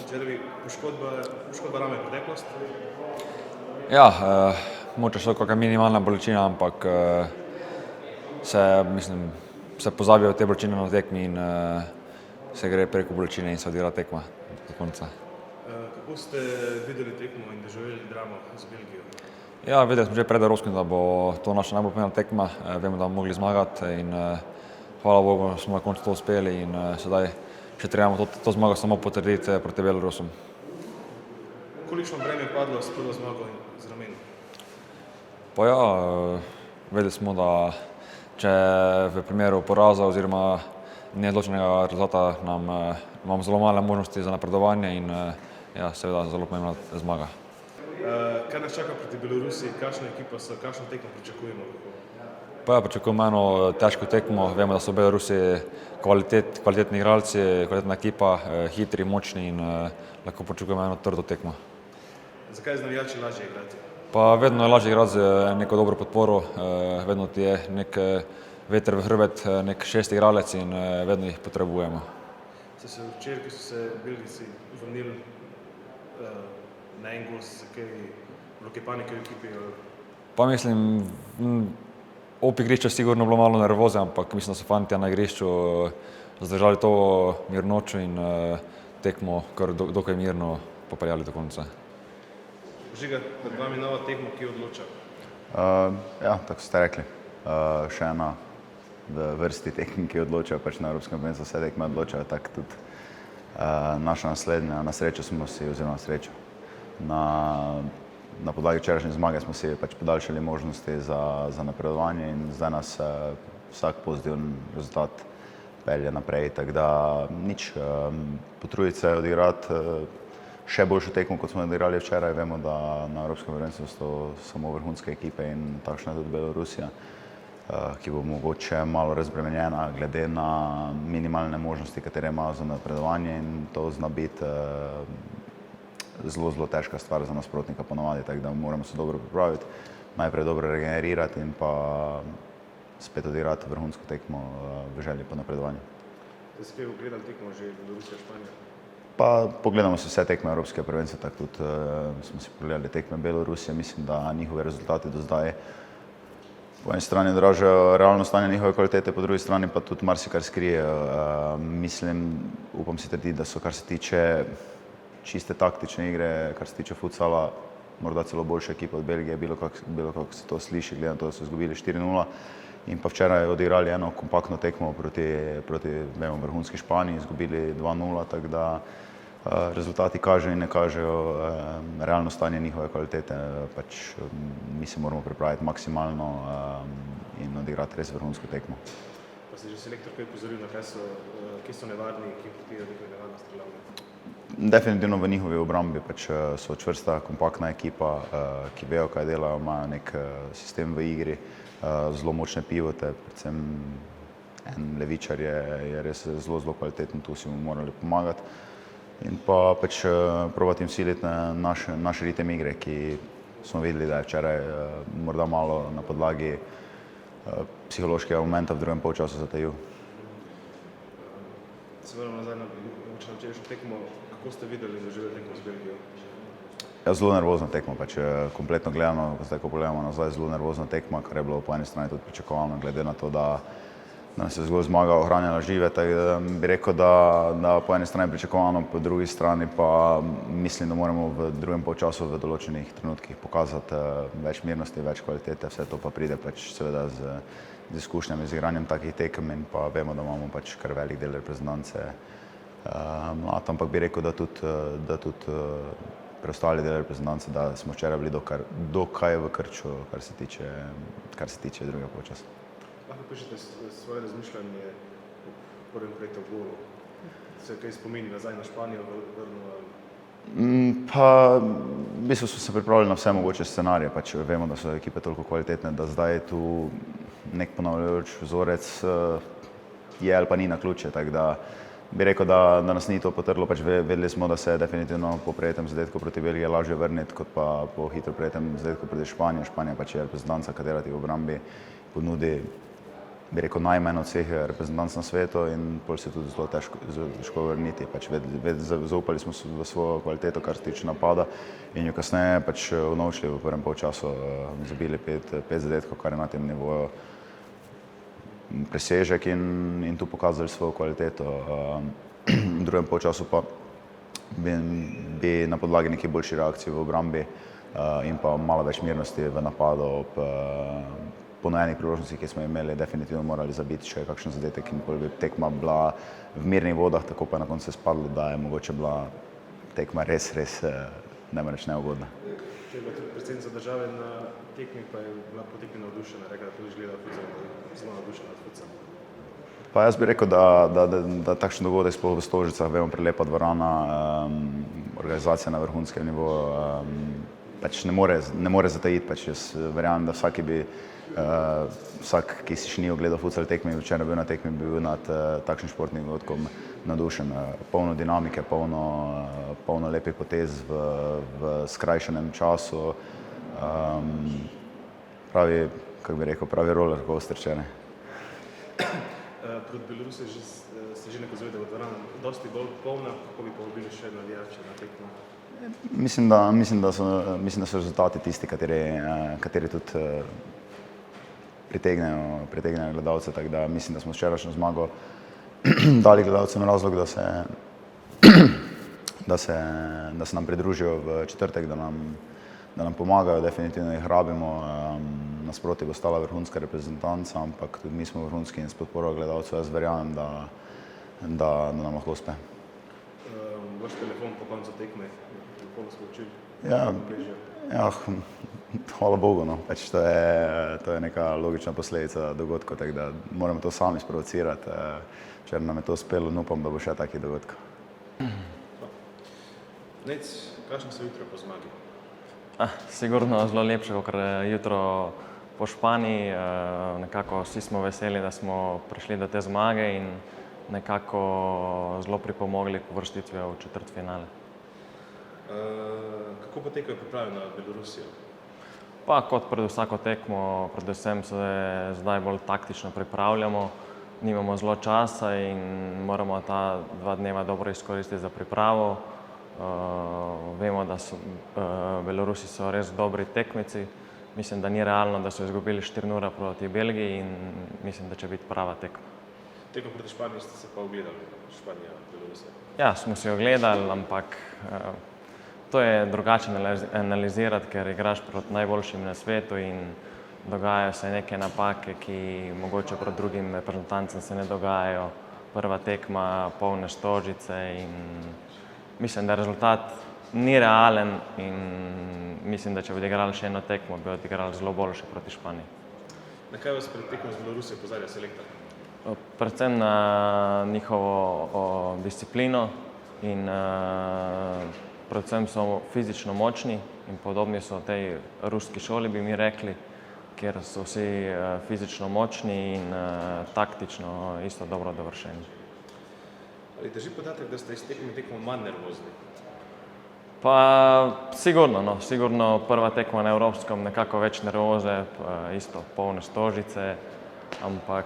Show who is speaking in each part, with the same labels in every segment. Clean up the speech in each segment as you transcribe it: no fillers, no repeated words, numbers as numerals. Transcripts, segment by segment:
Speaker 1: Žervi, poškodba rame preteklost?
Speaker 2: Ja, mogoče so kakšna minimalna bolečina, ampak se pozabijo te bolečine na tekmi in se gre preko bolečine in se odigra tekma do konca.
Speaker 1: Kako ste videli tekmo in doživeli dramo z Belgijo?
Speaker 2: Ja, vedeli smo že pred Evropskim, da bo to naša najbolj pomembna tekma. Vemo, da bomo mogli zmagati in hvala Bogu smo na koncu to uspeli in sedaj še trebamo to zmago samo potrditi proti Belorusom.
Speaker 1: Kolikšno breme je padlo s prvo zmago z ramen?
Speaker 2: Pa ja, vedeli smo, da če v primeru poraza oziroma neodločenega rezultata imamo zelo male možnosti za napredovanje in ja, seveda zelo pomembna zmaga.
Speaker 1: Kaj nas čaka proti Belorusiji? Kakšna ekipa so, kakšno tekmo pričakujemo?
Speaker 2: Pa ja, pričakujemo eno težko tekmo. Vemo, da so v Belorusiji kvalitetni igralci, kvalitetna ekipa, hitri, močni in lahko pričakujemo eno trdo tekmo.
Speaker 1: Zakaj je z navijači lažje igrati?
Speaker 2: Pa vedno je lažje igrati z neko dobro podporo, vedno ti je nek veter v hrbet, nek šesti igralec in vedno jih potrebujemo.
Speaker 1: Ste se včeraj, ko so se Belgijci vrnili na en gol, se kaj bilo kaj panike v ekipi?
Speaker 2: Pa mislim, ob igrišču sigurno bilo malo nervoze, ampak mislim, da so fantje na igrišču zdržali to mirnočo in tekmo kar dokaj mirno popeljali do konca.
Speaker 1: Žiga, pred vami nova tekma, ki odloča?
Speaker 3: Ja, tako ste rekli. Še ena v vrsti tekem, ki odločajo, pač na Evropskem prvenstvu vse tekme odločajo, tako tudi naša naslednja. Na srečo smo si, oziroma na srečo, na podlagi včerajšnje zmage smo si pač podaljšali možnosti za napredovanje in zdaj nas vsak pozitiven rezultat pelje naprej, tako da nič, potruditi se odigrati še boljšo tekmo, kot smo odigrali včeraj. Vemo, da na Evropskem prvenstvu so samo vrhunske ekipe in takšna je tudi Belorusija, ki bo mogoče malo razbremenjena glede na minimalne možnosti, katere imajo za napredovanje in to zna biti zelo težka stvar za nasprotnika ponovadi, tako da moramo se dobro pripraviti, najprej dobro regenerirati in pa spet odigrati vrhunsko tekmo v želji po napredovanju.
Speaker 1: Ste si kaj ogledali tekmo že Belorusija, Španija?
Speaker 3: Pa pogledamo si vse tekme Evropskega prvenstva, tako tudi smo si pogledali tekme Belorusije. Mislim, da njihovi rezultati do zdaj po eni strani odražajo realno stanje njihove kvalitete, po drugi strani pa tudi marsikaj skrijejo. Mislim, upam si trditi, da so, kar se tiče čiste taktične igre, kar se tiče futsala, morda celo boljša ekipa od Belgije, bilo kako se to sliši, glede na to, da so izgubili 4:0 in pa včeraj odigrali eno kompaktno tekmo proti vrhunski Španiji, izgubili 2:0, tako da rezultati kažejo in ne kažejo realno stanje njihove kvalitete. Pač mi se moramo pripraviti maksimalno in odigrati res vrhunsko tekmo.
Speaker 1: Pa si že selektor kaj pozoril, na kje so nevarni, kje potijo nekaj nevarno streljavne?
Speaker 3: Definitivno v njihovi obrambi, pač so čvrsta, kompaktna ekipa, ki vejo, kaj delajo, imajo nek sistem v igri, zelo močne pivote, predvsem en Levičar je res zelo kvaliteten, tu si mu morali pomagati. In pa pač probati jim siliti na naš ritem igre, ki smo videli, da je včeraj morda malo na podlagi psihološkega momenta v drugem polčasu zatajil.
Speaker 1: Se vrnemo nazaj na včerajšnjo tekmo. Kako ste videli in doživeli tekmo z Belgijo?
Speaker 3: Ja, zelo nervozna tekma, pač kompletno gledano, zdaj ko pogledamo nazaj, zelo nervozna tekma, kar je bilo po eni strani tudi pričakovano, glede na to, da nas je zgolj zmaga ohranjala žive, tako da bi rekel, da po eni strani pričakovano, po drugi strani pa mislim, da moramo v drugem polčasu v določenih trenutkih pokazati več mirnosti, več kvalitete, vse to pa pride pač seveda z izkušnjami, z igranjem takih tekem in pa vemo, da imamo pač kar velik del reprezentance mlad, ampak bi rekel, da tudi preostali del reprezentance, da smo včeraj bili dokaj v krču, kar se tiče drugega polčasa.
Speaker 1: Lahko pišete svoje razmišljanje o prvem prejetem golu? Se kaj spomini nazaj na Španijo vrnil?
Speaker 3: Pa v bistvu smo se pripravili na vse mogoče scenarije, pač vemo, da so ekipe toliko kvalitetne, da zdaj je tu nek ponavljajoč vzorec je ali pa ni naključje, tako da bi rekel, da nas ni to potrlo, pač vedeli smo, da se je definitivno po prejetem zadetku proti Belgiji lažje vrniti, kot pa po hitro prejetem zadetku proti Španiji. Španija pač je reprezentanca, katera ti v obrambi ponudi bi rekel, najmanj od vseh reprezentanc na svetu in pol se tudi zelo težko vrniti. Pač zaupali smo v svojo kvaliteto, kar se tiče napada in jo kasneje pač unovčili v prvem polčasu, zabili 5 zadetkov, kar je na tem nivoju presežek in tu pokazali svojo kvaliteto. V drugem polčasu pa bi na podlagi nekih boljših reakcij v obrambi in pa malo več mirnosti v napadu ob ponojenih priložnostih, ki smo imeli, definitivno morali zabiti še kakšen zadetek in bi tekma bila v mirnih vodah, tako pa na koncu se spadlo, da je mogoče bila tekma res, ne reč neugodna.
Speaker 1: Če je bila tudi predsednica države na tekmi, pa je bila po tekmi navdušena, rekla, da tudi gleda futsal, zelo navdušena nad futsalom.
Speaker 3: Pa jaz bi rekel, da takšen dogodek sploh v Stožicah, vemo, prelepa dvorana, organizacija na vrhunskem nivoju, pač ne more zatajiti, pač jaz verjamem, da vsak, ki si še ni ogledal futsal tekmi, včeraj bil na tekmi, bi bil nad takšnim športnim dogodkom navdušen. Polno dinamike, polno lepih potez v skrajšanem času, pravi roller coaster, če ne.
Speaker 1: Proti Belorusiji ste že nakazali, da bo dvorana dosti bolj polna, kako bi povabili še navijače na tekmo?
Speaker 3: Mislim, da so rezultati tisti, kateri tudi pritegnejo gledalce, tako da mislim, da smo včerajšnjo zmago dali gledalcem razlog, da se nam pridružijo v četrtek, da nam pomagajo, definitivno jih rabimo. Nasproti bo stala vrhunska reprezentanca, ampak tudi mi smo vrhunski in s podporo gledalcev jaz verjamem, da nam lahko uspe.
Speaker 1: Vaš telefon po koncu tekme, telefon sporočil?
Speaker 3: Ja, hvala Bogu, no. Pač to je neka logična posledica dogodkov, tako da moramo to sami sprovocirati. Če nam je to uspelo, upam, da bo še takih dogodkov.
Speaker 1: Nec, kakšno so jutro po zmagi?
Speaker 4: Sigurno zelo lepše, kot jutro po Španiji. Nekako vsi smo veseli, da smo prišli do te zmage in nekako zelo pripomogli k uvrstitvi v četrtfinale.
Speaker 1: Kako potekajo priprave na Belorusijo?
Speaker 4: Pa kot pred vsako tekmo, predvsem se zdaj bolj taktično pripravljamo. Nimamo zelo časa in moramo ta 2 dneva dobro izkoristiti za pripravo. Vemo, da Belorusi so res dobri tekmeci. Mislim, da ni realno, da so izgubili 4-0 proti Belgiji in mislim, da će biti prava tekma.
Speaker 1: Tekmo proti Španiji ste se pa ogledali, Španija, Belorusija?
Speaker 4: Ja, smo si ogledali, ampak to je drugače analizirati, ker igraš proti najboljšim na svetu in dogajajo se neke napake, ki mogoče proti drugim reprezentancem se ne dogajajo. Prva tekma, polne Stožice in mislim, da rezultat ni realen in mislim, da če bi odigrali še eno tekmo, bi odigrali zelo boljše proti Španiji.
Speaker 1: Na kaj vas pred tekmo z Belorusijo opozarja selektor?
Speaker 4: Predvsem na njihovo disciplino in predvsem so fizično močni in podobni so tej ruski šoli, bi mi rekli, kjer so vsi fizično močni in taktično isto dobro dovršeni.
Speaker 1: Ali drži podatek, da ste iz tekmo manj nervozni?
Speaker 4: Pa sigurno prva tekma na Evropskem, nekako več nervoze, isto polne Stožice, ampak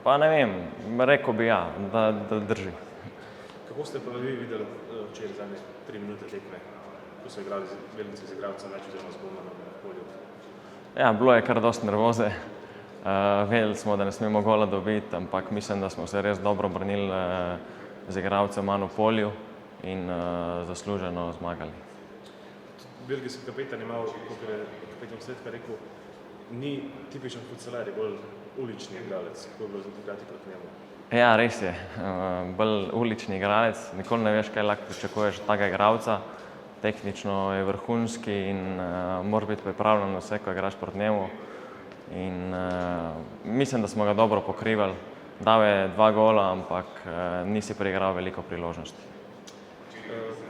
Speaker 4: pa ne vem, rekel bi ja, da drži.
Speaker 1: Kako ste pa vi videli včeraj zadnje 3 minute tekme, ko so igrali Belgijci z igralcem več oziroma z golmanom na polju?
Speaker 4: Ja, bilo je kar dosti nervoze. Vedeli smo, da ne smemo gola dobiti, ampak mislim, da smo se res dobro branili z igralcem manj v polju in zasluženo zmagali.
Speaker 1: Belgijski kapetan je malo, kot je kapetan Svetka rekel, ni tipičen futsaler, je bolj ulični igralec. Kako je bilo igrati proti njemu?
Speaker 4: Ja, res je. Bolj ulični igralec. Nikoli ne veš, kaj lahko pričakuješ od takega igralca. Tehnično je vrhunski in moraš biti pripravljen na vse, ko igraš proti njemu. In mislim, da smo ga dobro pokrivali. Dal je 2 gola, ampak nisi preigral veliko priložnosti.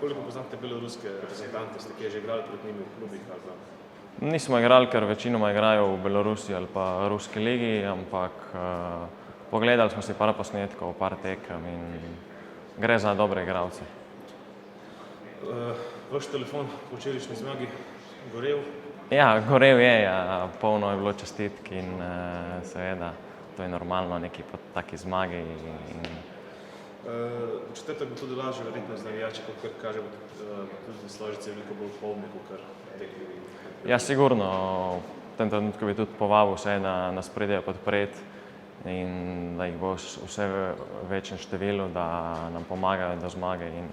Speaker 1: Koliko poznate beloruske reprezentante, ste kje že igrali proti njimi v klubih ali pa?
Speaker 4: Nismo igrali, ker večinoma igrajo v Belorusiji ali pa Ruski ligi, ampak pogledali smo si par posnetkov, par tekem in gre za dobre igralce.
Speaker 1: Vaš telefon po včerajšnji zmagi gorel,
Speaker 4: Ja, gorel je, ja, polno je bilo čestitk in seveda to je normalno neki po taki zmagi.
Speaker 1: V četrtek bo tudi lažje verjetno z navijači, kot kaže, tudi Složice veliko bolj polni, kot tekmi.
Speaker 4: Ja, sigurno. V tem trenutku bi tudi povabil vse, da nas pridejo podpreti in da jih bo vse v večjem številu, da nam pomagajo do zmage in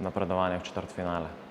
Speaker 4: napredovanja v četrtfinale.